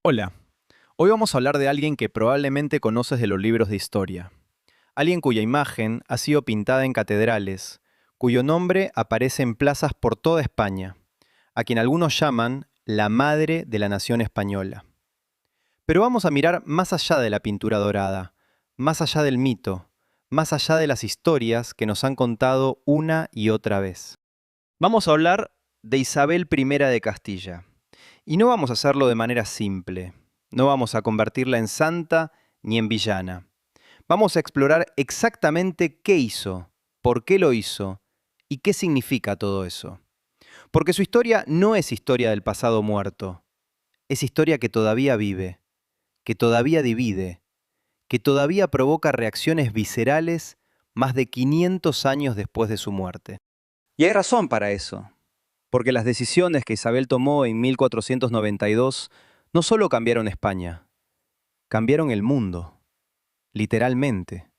Hola, hoy vamos a hablar de alguien que probablemente conoces de los libros de historia. Alguien cuya imagen ha sido pintada en catedrales, cuyo nombre aparece en plazas por toda España, a quien algunos llaman la madre de la nación española. Pero vamos a mirar más allá de la pintura dorada, más allá del mito, más allá de las historias que nos han contado una y otra vez. Vamos a hablar de Isabel I de Castilla. Y no vamos a hacerlo de manera simple. No vamos a convertirla en santa ni en villana. Vamos a explorar exactamente qué hizo, por qué lo hizo y qué significa todo eso. Porque su historia no es historia del pasado muerto. Es historia que todavía vive, que todavía divide, que todavía provoca reacciones viscerales más de 500 años después de su muerte. Y hay razón para eso. Porque las decisiones que Isabel tomó en 1492 no solo cambiaron España, cambiaron el mundo, literalmente.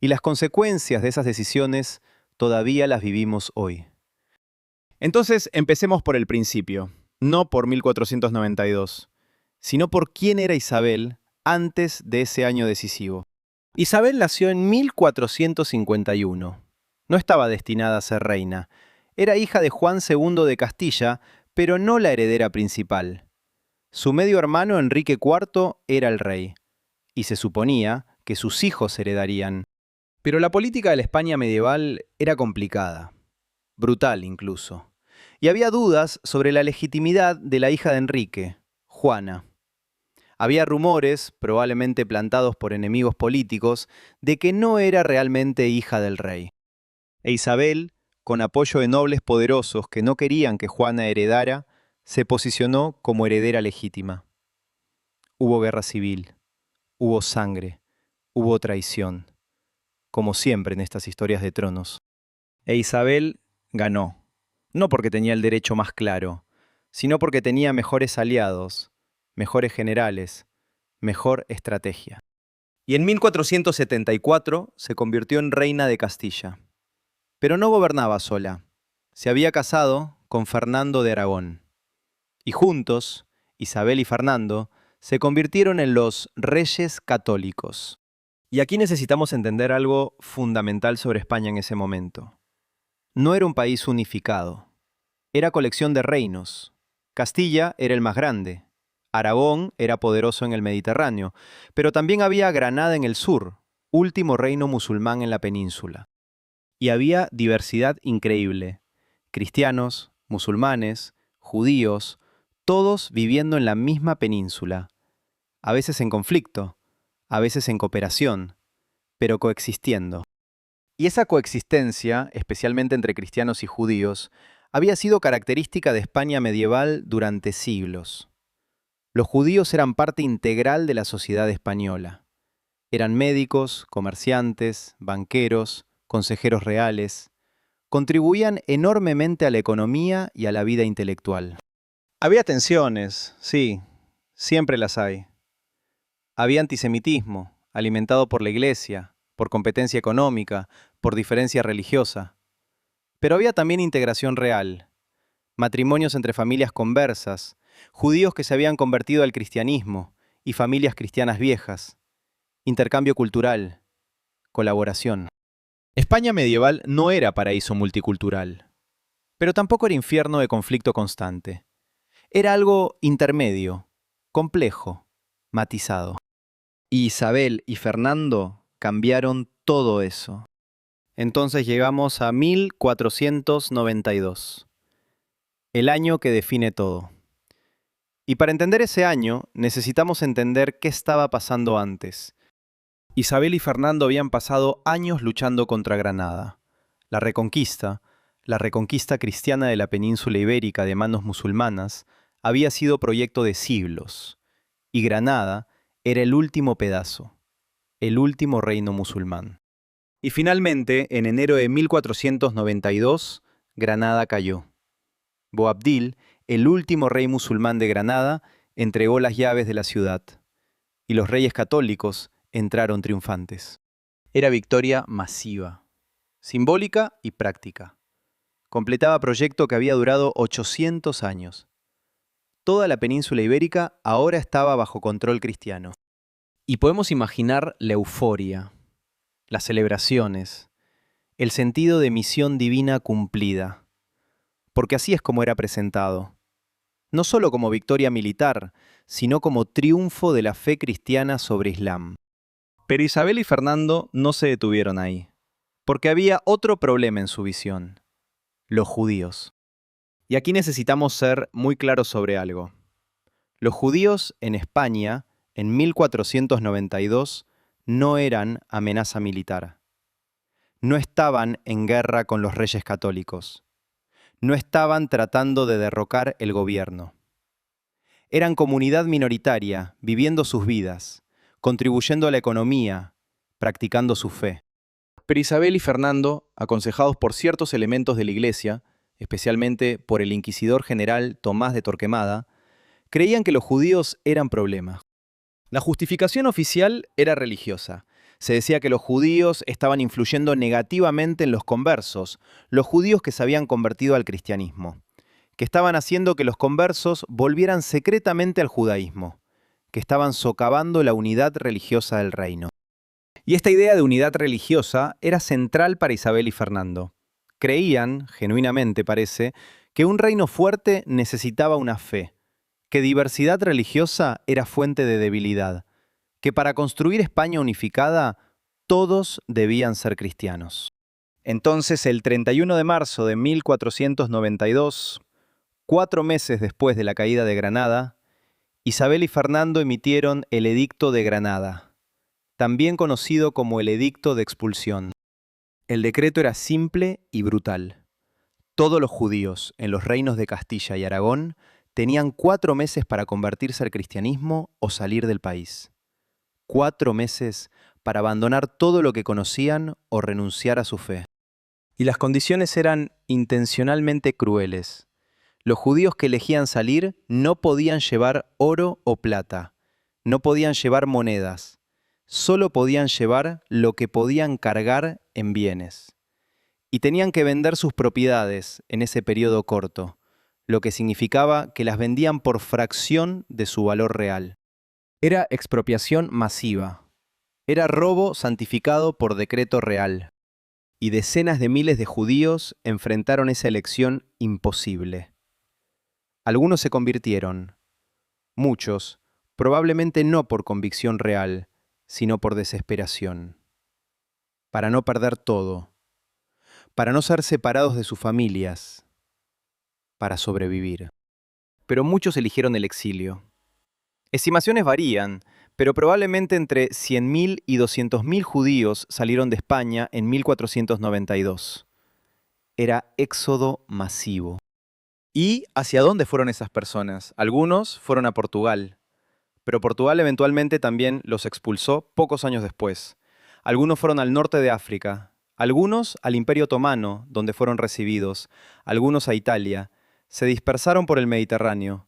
Y las consecuencias de esas decisiones todavía las vivimos hoy. Entonces, empecemos por el principio, no por 1492, sino por quién era Isabel antes de ese año decisivo. Isabel nació en 1451. No estaba destinada a ser reina. Era hija de Juan II de Castilla, pero no la heredera principal. Su medio hermano Enrique IV era el rey, y se suponía que sus hijos heredarían. Pero la política de la España medieval era complicada, brutal incluso, y había dudas sobre la legitimidad de la hija de Enrique, Juana. Había rumores, probablemente plantados por enemigos políticos, de que no era realmente hija del rey. E Isabel, con apoyo de nobles poderosos que no querían que Juana heredara, se posicionó como heredera legítima. Hubo guerra civil, hubo sangre, hubo traición, como siempre en estas historias de tronos. E Isabel ganó, no porque tenía el derecho más claro, sino porque tenía mejores aliados, mejores generales, mejor estrategia. Y en 1474 se convirtió en reina de Castilla. Pero no gobernaba sola. Se había casado con Fernando de Aragón. Y juntos, Isabel y Fernando, se convirtieron en los reyes católicos. Y aquí necesitamos entender algo fundamental sobre España en ese momento. No era un país unificado. Era colección de reinos. Castilla era el más grande. Aragón era poderoso en el Mediterráneo, pero también había Granada en el sur, último reino musulmán en la península. Y había diversidad increíble. Cristianos, musulmanes, judíos, todos viviendo en la misma península. A veces en conflicto, a veces en cooperación, pero coexistiendo. Y esa coexistencia, especialmente entre cristianos y judíos, había sido característica de España medieval durante siglos. Los judíos eran parte integral de la sociedad española. Eran médicos, comerciantes, banqueros, consejeros reales. Contribuían enormemente a la economía y a la vida intelectual. Había tensiones, sí, siempre las hay. Había antisemitismo, alimentado por la Iglesia, por competencia económica, por diferencia religiosa. Pero había también integración real, matrimonios entre familias conversas, judíos que se habían convertido al cristianismo y familias cristianas viejas, intercambio cultural, colaboración. España medieval no era paraíso multicultural, pero tampoco era infierno de conflicto constante. Era algo intermedio, complejo, matizado. Y Isabel y Fernando cambiaron todo eso. Entonces llegamos a 1492, el año que define todo. Y para entender ese año, necesitamos entender qué estaba pasando antes. Isabel y Fernando habían pasado años luchando contra Granada. La reconquista cristiana de la península ibérica de manos musulmanas, había sido proyecto de siglos. Y Granada era el último pedazo, el último reino musulmán. Y finalmente, en enero de 1492, Granada cayó. Boabdil, el último rey musulmán de Granada, entregó las llaves de la ciudad, y los reyes católicos entraron triunfantes. Era victoria masiva, simbólica y práctica. Completaba proyecto que había durado 800 años. toda la península ibérica ahora estaba bajo control cristiano. Y podemos imaginar la euforia, las celebraciones, el sentido de misión divina cumplida, porque así es como era presentado, no solo como victoria militar, sino como triunfo de la fe cristiana sobre Islam. Pero Isabel y Fernando no se detuvieron ahí, porque había otro problema en su visión: los judíos. Y aquí necesitamos ser muy claros sobre algo. Los judíos en España, en 1492, no eran amenaza militar. No estaban en guerra con los reyes católicos. No estaban tratando de derrocar el gobierno. Eran comunidad minoritaria, viviendo sus vidas, contribuyendo a la economía, practicando su fe. Pero Isabel y Fernando, aconsejados por ciertos elementos de la Iglesia, especialmente por el inquisidor general Tomás de Torquemada, creían que los judíos eran problema. La justificación oficial era religiosa. Se decía que los judíos estaban influyendo negativamente en los conversos, los judíos que se habían convertido al cristianismo, que estaban haciendo que los conversos volvieran secretamente al judaísmo, que estaban socavando la unidad religiosa del reino. Y esta idea de unidad religiosa era central para Isabel y Fernando. Creían, genuinamente parece, que un reino fuerte necesitaba una fe, que diversidad religiosa era fuente de debilidad, que para construir España unificada todos debían ser cristianos. Entonces, el 31 de marzo de 1492, 4 meses después de la caída de Granada, Isabel y Fernando emitieron el Edicto de Granada, también conocido como el Edicto de Expulsión. El decreto era simple y brutal. Todos los judíos en los reinos de Castilla y Aragón tenían 4 meses para convertirse al cristianismo o salir del país. 4 meses para abandonar todo lo que conocían o renunciar a su fe. Y las condiciones eran intencionalmente crueles. Los judíos que elegían salir no podían llevar oro o plata, no podían llevar monedas, solo podían llevar lo que podían cargar en bienes. Y tenían que vender sus propiedades en ese periodo corto, lo que significaba que las vendían por fracción de su valor real. Era expropiación masiva. Era robo santificado por decreto real. Y decenas de miles de judíos enfrentaron esa elección imposible. Algunos se convirtieron. Muchos, probablemente no por convicción real, sino por desesperación. Para no perder todo. Para no ser separados de sus familias. Para sobrevivir. Pero muchos eligieron el exilio. Estimaciones varían, pero probablemente entre 100.000 y 200.000 judíos salieron de España en 1492. Era éxodo masivo. ¿Y hacia dónde fueron esas personas? Algunos fueron a Portugal, pero Portugal eventualmente también los expulsó pocos años después. Algunos fueron al norte de África, algunos al Imperio Otomano, donde fueron recibidos, algunos a Italia. Se dispersaron por el Mediterráneo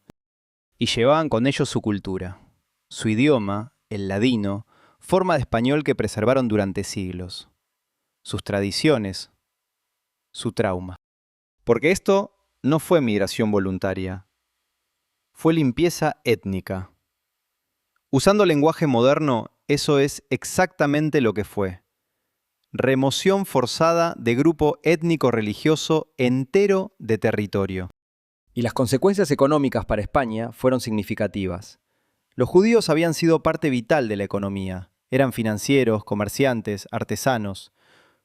y llevaban con ellos su cultura, su idioma, el ladino, forma de español que preservaron durante siglos, sus tradiciones, su trauma. Porque esto no fue migración voluntaria, fue limpieza étnica. Usando lenguaje moderno, eso es exactamente lo que fue. Remoción forzada de grupo étnico-religioso entero de territorio. Y las consecuencias económicas para España fueron significativas. Los judíos habían sido parte vital de la economía. Eran financieros, comerciantes, artesanos.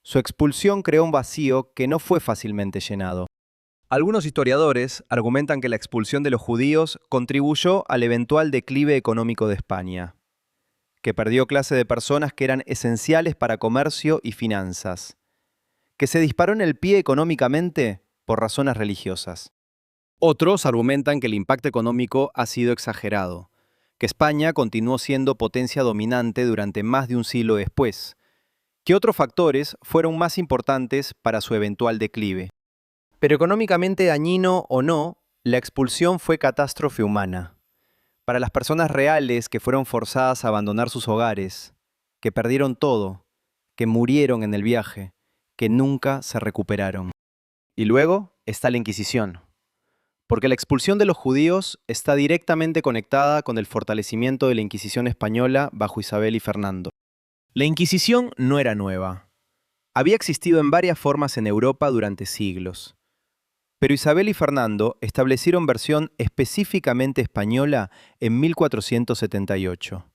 Su expulsión creó un vacío que no fue fácilmente llenado. Algunos historiadores argumentan que la expulsión de los judíos contribuyó al eventual declive económico de España, que perdió clase de personas que eran esenciales para comercio y finanzas, que se disparó en el pie económicamente por razones religiosas. Otros argumentan que el impacto económico ha sido exagerado, que España continuó siendo potencia dominante durante más de un siglo después, que otros factores fueron más importantes para su eventual declive. Pero económicamente dañino o no, la expulsión fue catástrofe humana. Para las personas reales que fueron forzadas a abandonar sus hogares, que perdieron todo, que murieron en el viaje, que nunca se recuperaron. Y luego está la Inquisición. Porque la expulsión de los judíos está directamente conectada con el fortalecimiento de la Inquisición española bajo Isabel y Fernando. La Inquisición no era nueva. Había existido en varias formas en Europa durante siglos. Pero Isabel y Fernando establecieron versión específicamente española en 1478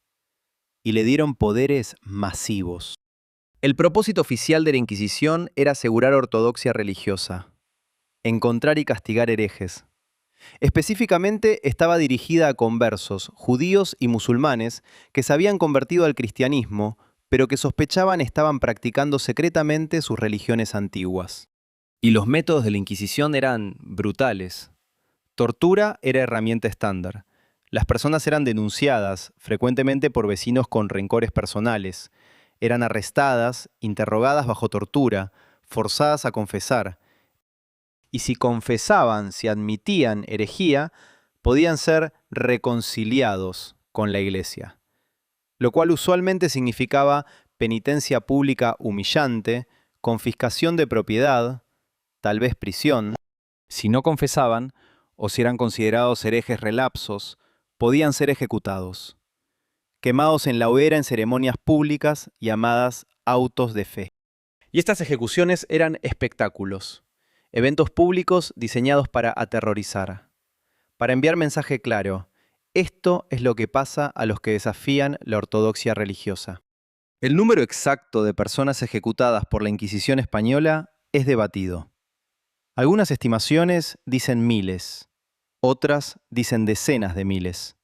y le dieron poderes masivos. El propósito oficial de la Inquisición era asegurar ortodoxia religiosa, encontrar y castigar herejes. Específicamente estaba dirigida a conversos, judíos y musulmanes que se habían convertido al cristianismo, pero que sospechaban estaban practicando secretamente sus religiones antiguas. Y los métodos de la Inquisición eran brutales. Tortura era herramienta estándar. Las personas eran denunciadas, frecuentemente por vecinos con rencores personales. Eran arrestadas, interrogadas bajo tortura, forzadas a confesar. Y si confesaban, si admitían herejía, podían ser reconciliados con la Iglesia, lo cual usualmente significaba penitencia pública humillante, confiscación de propiedad, tal vez prisión. Si no confesaban, o si eran considerados herejes relapsos, podían ser ejecutados, quemados en la hoguera en ceremonias públicas llamadas autos de fe. Y estas ejecuciones eran espectáculos, eventos públicos diseñados para aterrorizar, para enviar mensaje claro: esto es lo que pasa a los que desafían la ortodoxia religiosa. El número exacto de personas ejecutadas por la Inquisición española es debatido. Algunas estimaciones dicen miles, otras dicen decenas de miles.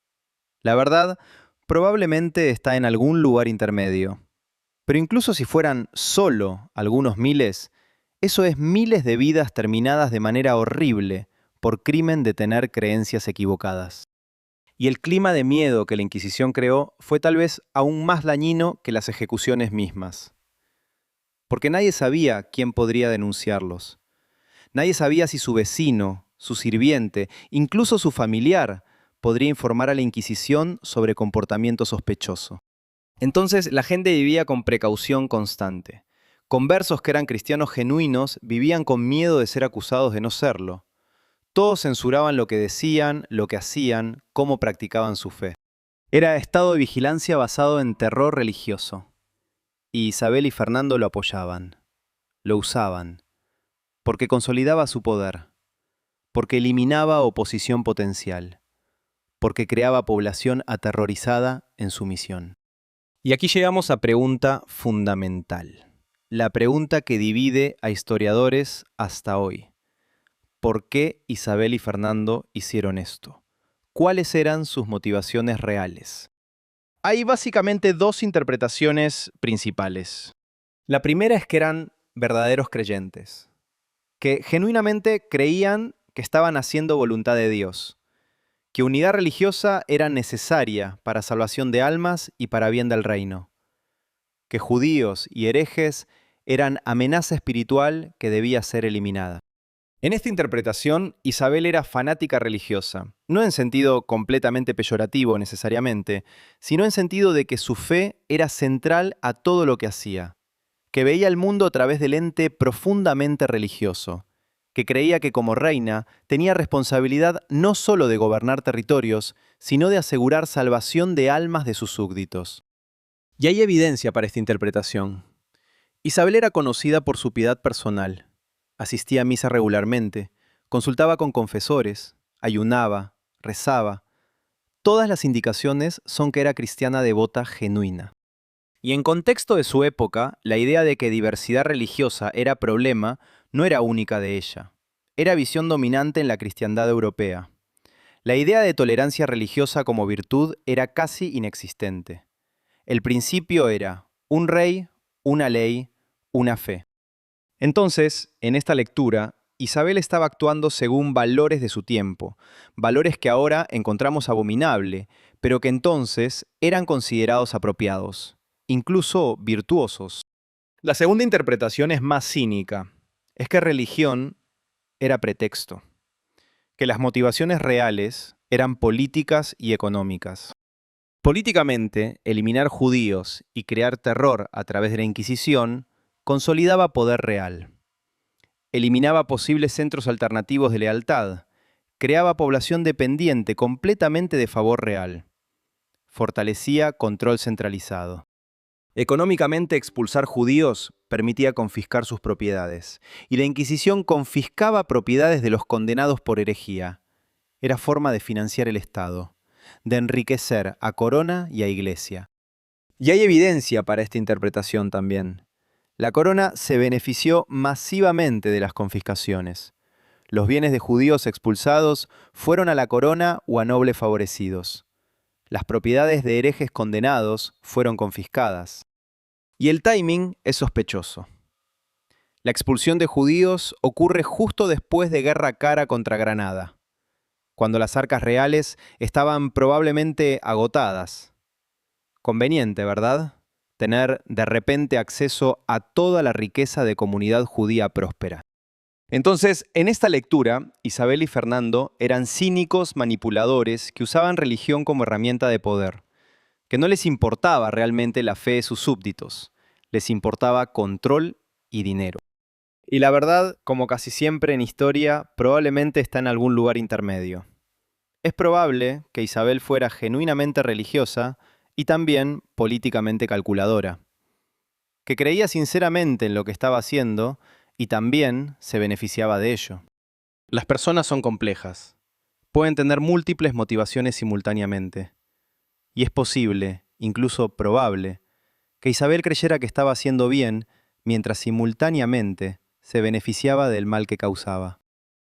La verdad, probablemente está en algún lugar intermedio. Pero incluso si fueran solo algunos miles, eso es miles de vidas terminadas de manera horrible por crimen de tener creencias equivocadas. Y el clima de miedo que la Inquisición creó fue tal vez aún más dañino que las ejecuciones mismas. Porque nadie sabía quién podría denunciarlos. Nadie sabía si su vecino, su sirviente, incluso su familiar, podría informar a la Inquisición sobre comportamiento sospechoso. Entonces la gente vivía con precaución constante. Conversos que eran cristianos genuinos vivían con miedo de ser acusados de no serlo. Todos censuraban lo que decían, lo que hacían, cómo practicaban su fe. Era estado de vigilancia basado en terror religioso. Y Isabel y Fernando lo apoyaban, lo usaban, porque consolidaba su poder, porque eliminaba oposición potencial, porque creaba población aterrorizada en su misión. Y aquí llegamos a pregunta fundamental, la pregunta que divide a historiadores hasta hoy. ¿Por qué Isabel y Fernando hicieron esto? ¿Cuáles eran sus motivaciones reales? Hay básicamente dos interpretaciones principales. La primera es que eran verdaderos creyentes, que genuinamente creían que estaban haciendo voluntad de Dios, que unidad religiosa era necesaria para salvación de almas y para bien del reino, que judíos y herejes eran amenaza espiritual que debía ser eliminada. En esta interpretación, Isabel era fanática religiosa, no en sentido completamente peyorativo necesariamente, sino en sentido de que su fe era central a todo lo que hacía, que veía el mundo a través del ente profundamente religioso, que creía que como reina tenía responsabilidad no solo de gobernar territorios, sino de asegurar salvación de almas de sus súbditos. Y hay evidencia para esta interpretación. Isabel era conocida por su piedad personal. Asistía a misa regularmente, consultaba con confesores, ayunaba, rezaba. Todas las indicaciones son que era cristiana devota genuina. Y en contexto de su época, la idea de que diversidad religiosa era problema no era única de ella. Era visión dominante en la cristiandad europea. La idea de tolerancia religiosa como virtud era casi inexistente. El principio era un rey, una ley, una fe. Entonces, en esta lectura, Isabel estaba actuando según valores de su tiempo, valores que ahora encontramos abominable, pero que entonces eran considerados apropiados, incluso virtuosos. La segunda interpretación es más cínica, es que religión era pretexto, que las motivaciones reales eran políticas y económicas. Políticamente, eliminar judíos y crear terror a través de la Inquisición consolidaba poder real. Eliminaba posibles centros alternativos de lealtad, creaba población dependiente completamente de favor real. Fortalecía control centralizado. Económicamente, expulsar judíos permitía confiscar sus propiedades, y la Inquisición confiscaba propiedades de los condenados por herejía. Era forma de financiar el Estado, de enriquecer a corona y a iglesia. Y hay evidencia para esta interpretación también. La corona se benefició masivamente de las confiscaciones. Los bienes de judíos expulsados fueron a la corona o a nobles favorecidos. Las propiedades de herejes condenados fueron confiscadas. Y el timing es sospechoso. La expulsión de judíos ocurre justo después de Guerra Cara contra Granada, cuando las arcas reales estaban probablemente agotadas. Conveniente, ¿verdad? Tener de repente acceso a toda la riqueza de comunidad judía próspera. Entonces, en esta lectura, Isabel y Fernando eran cínicos manipuladores que usaban religión como herramienta de poder, que no les importaba realmente la fe de sus súbditos, les importaba control y dinero. Y la verdad, como casi siempre en historia, probablemente está en algún lugar intermedio. Es probable que Isabel fuera genuinamente religiosa y también políticamente calculadora, que creía sinceramente en lo que estaba haciendo y también se beneficiaba de ello. Las personas son complejas, pueden tener múltiples motivaciones simultáneamente, y es posible, incluso probable, que Isabel creyera que estaba haciendo bien mientras simultáneamente se beneficiaba del mal que causaba.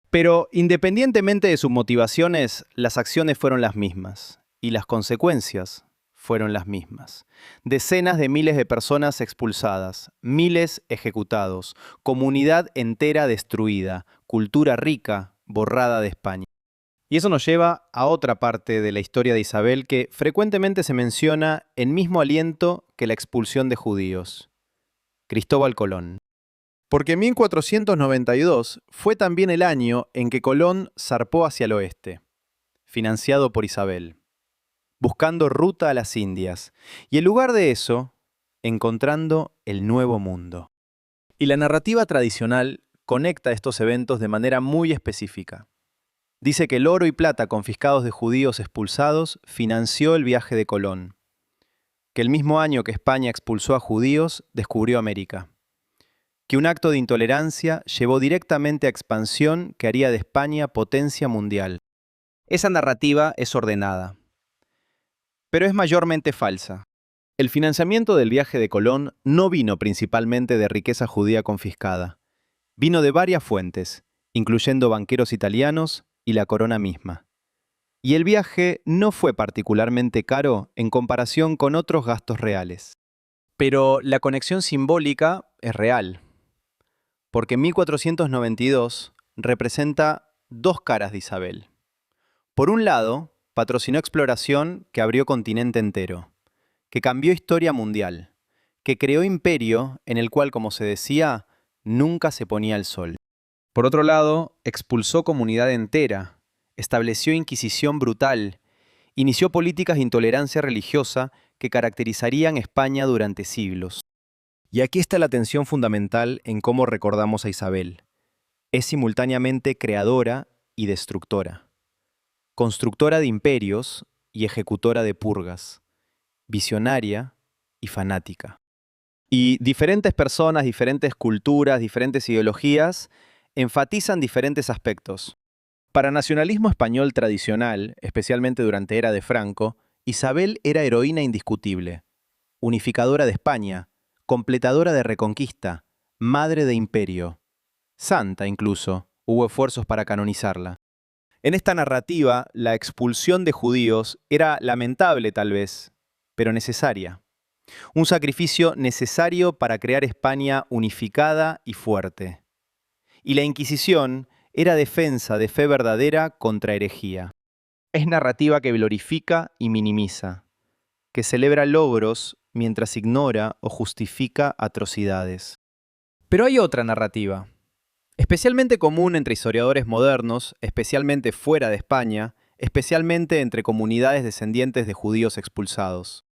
Pero independientemente de sus motivaciones, las acciones fueron las mismas y las consecuencias fueron las mismas. Decenas de miles de personas expulsadas, miles ejecutados, comunidad entera destruida, cultura rica borrada de España. Y eso nos lleva a otra parte de la historia de Isabel que frecuentemente se menciona en mismo aliento que la expulsión de judíos: Cristóbal Colón. Porque 1492 fue también el año en que Colón zarpó hacia el oeste, financiado por Isabel, buscando ruta a las Indias, y en lugar de eso, encontrando el Nuevo Mundo. Y la narrativa tradicional conecta estos eventos de manera muy específica. Dice que el oro y plata confiscados de judíos expulsados financió el viaje de Colón, que el mismo año que España expulsó a judíos, descubrió América, que un acto de intolerancia llevó directamente a expansión que haría de España potencia mundial. Esa narrativa es ordenada, pero es mayormente falsa. El financiamiento del viaje de Colón no vino principalmente de riqueza judía confiscada. Vino de varias fuentes, incluyendo banqueros italianos y la corona misma. Y el viaje no fue particularmente caro en comparación con otros gastos reales. Pero la conexión simbólica es real, porque 1492 representa dos caras de Isabel. Por un lado, patrocinó exploración que abrió continente entero, que cambió historia mundial, que creó imperio en el cual, como se decía, nunca se ponía el sol. Por otro lado, expulsó comunidad entera, estableció inquisición brutal, inició políticas de intolerancia religiosa que caracterizarían España durante siglos. Y aquí está la tensión fundamental en cómo recordamos a Isabel. Es simultáneamente creadora y destructora, constructora de imperios y ejecutora de purgas, visionaria y fanática. Y diferentes personas, diferentes culturas, diferentes ideologías enfatizan diferentes aspectos. Para nacionalismo español tradicional, especialmente durante era de Franco, Isabel era heroína indiscutible, unificadora de España, completadora de reconquista, madre de imperio. Santa incluso, hubo esfuerzos para canonizarla. En esta narrativa, la expulsión de judíos era lamentable tal vez, pero necesaria. Un sacrificio necesario para crear España unificada y fuerte. Y la Inquisición era defensa de fe verdadera contra herejía. Es narrativa que glorifica y minimiza, que celebra logros mientras ignora o justifica atrocidades. Pero hay otra narrativa, especialmente común entre historiadores modernos, especialmente fuera de España, especialmente entre comunidades descendientes de judíos expulsados.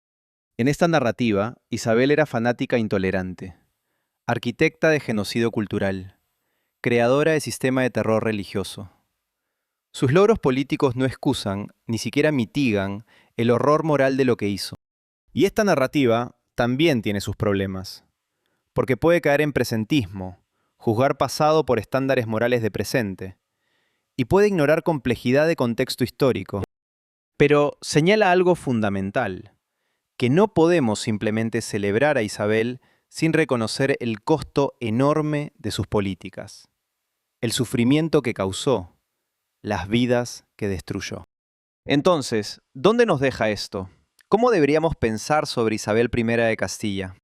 En esta narrativa, Isabel era fanática e intolerante, arquitecta de genocidio cultural, creadora de sistema de terror religioso. Sus logros políticos no excusan, ni siquiera mitigan, el horror moral de lo que hizo. Y esta narrativa también tiene sus problemas, porque puede caer en presentismo, juzgar pasado por estándares morales de presente, y puede ignorar complejidad de contexto histórico. Pero señala algo fundamental, que no podemos simplemente celebrar a Isabel sin reconocer el costo enorme de sus políticas, el sufrimiento que causó, las vidas que destruyó. Entonces, ¿dónde nos deja esto? ¿Cómo deberíamos pensar sobre Isabel I de Castilla?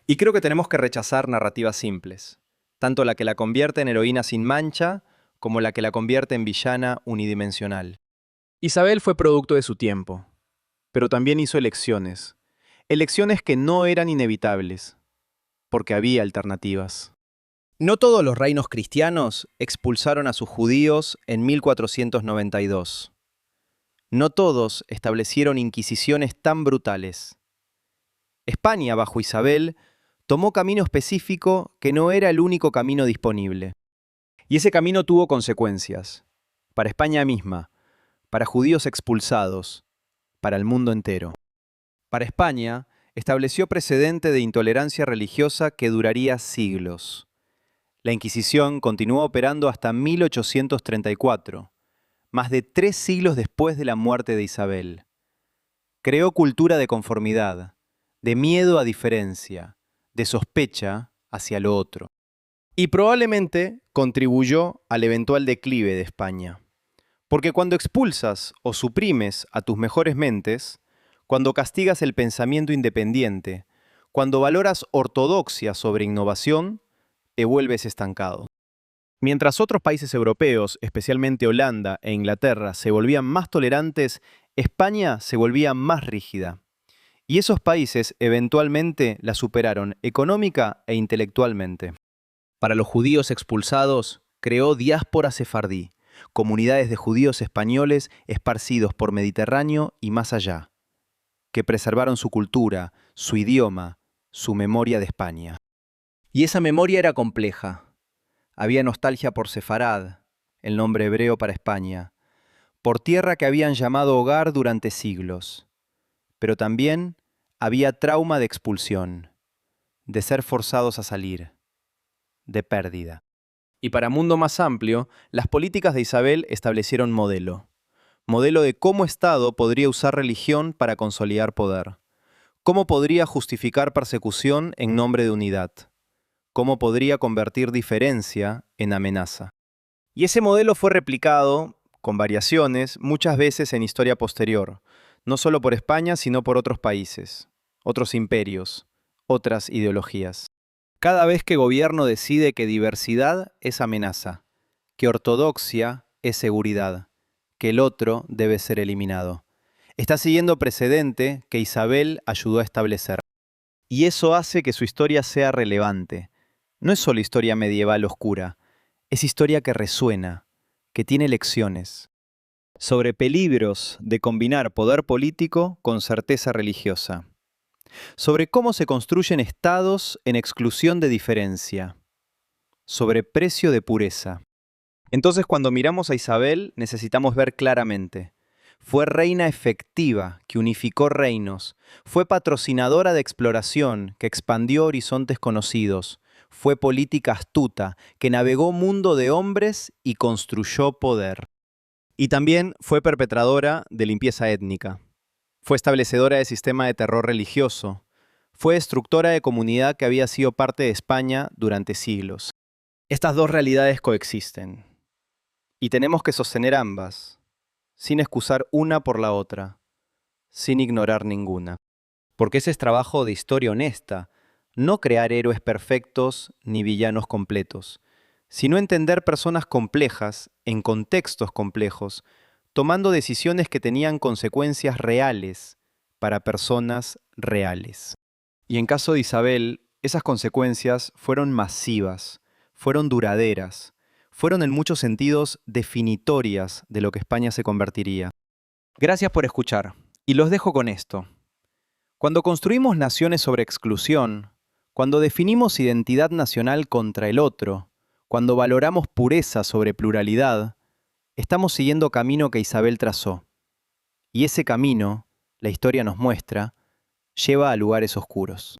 Y creo que tenemos que rechazar narrativas simples, tanto la que la convierte en heroína sin mancha, como la que la convierte en villana unidimensional. Isabel fue producto de su tiempo, pero también hizo elecciones. Elecciones que no eran inevitables, porque había alternativas. No todos los reinos cristianos expulsaron a sus judíos en 1492. No todos establecieron inquisiciones tan brutales. España, bajo Isabel, tomó camino específico que no era el único camino disponible. Y ese camino tuvo consecuencias, para España misma, para judíos expulsados, para el mundo entero. Para España, estableció precedente de intolerancia religiosa que duraría siglos. La Inquisición continuó operando hasta 1834, más de 3 siglos después de la muerte de Isabel. Creó cultura de conformidad, de miedo a diferencia, de sospecha hacia lo otro. Y probablemente contribuyó al eventual declive de España. Porque cuando expulsas o suprimes a tus mejores mentes, cuando castigas el pensamiento independiente, cuando valoras ortodoxia sobre innovación, te vuelves estancado. Mientras otros países europeos, especialmente Holanda e Inglaterra, se volvían más tolerantes, España se volvía más rígida. Y esos países eventualmente la superaron económica e intelectualmente. Para los judíos expulsados, creó diáspora sefardí, comunidades de judíos españoles esparcidos por Mediterráneo y más allá, que preservaron su cultura, su idioma, su memoria de España. Y esa memoria era compleja. Había nostalgia por Sefarad, el nombre hebreo para España, por tierra que habían llamado hogar durante siglos. Pero también había trauma de expulsión, de ser forzados a salir, de pérdida. Y para mundo más amplio, las políticas de Isabel establecieron modelo de cómo Estado podría usar religión para consolidar poder, cómo podría justificar persecución en nombre de unidad, cómo podría convertir diferencia en amenaza. Y ese modelo fue replicado, con variaciones, muchas veces en historia posterior, no solo por España, sino por otros países, otros imperios, otras ideologías. Cada vez que gobierno decide que diversidad es amenaza, que ortodoxia es seguridad, que el otro debe ser eliminado, está siguiendo precedente que Isabel ayudó a establecer. Y eso hace que su historia sea relevante. No es solo historia medieval oscura, es historia que resuena, que tiene lecciones. Sobre peligros de combinar poder político con certeza religiosa. Sobre cómo se construyen estados en exclusión de diferencia. Sobre precio de pureza. Entonces, cuando miramos a Isabel, necesitamos ver claramente. Fue reina efectiva que unificó reinos. Fue patrocinadora de exploración que expandió horizontes conocidos. Fue política astuta que navegó mundo de hombres y construyó poder. Y también fue perpetradora de limpieza étnica. Fue establecedora de sistema de terror religioso. Fue destructora de comunidad que había sido parte de España durante siglos. Estas dos realidades coexisten. Y tenemos que sostener ambas, sin excusar una por la otra, sin ignorar ninguna. Porque ese es trabajo de historia honesta, no crear héroes perfectos ni villanos completos, sino entender personas complejas, en contextos complejos, tomando decisiones que tenían consecuencias reales para personas reales. Y en caso de Isabel, esas consecuencias fueron masivas, fueron duraderas, fueron en muchos sentidos definitorias de lo que España se convertiría. Gracias por escuchar, y los dejo con esto. Cuando construimos naciones sobre exclusión, cuando definimos identidad nacional contra el otro, cuando valoramos pureza sobre pluralidad, Estamos siguiendo camino que Isabel trazó, y ese camino, la historia nos muestra, lleva a lugares oscuros.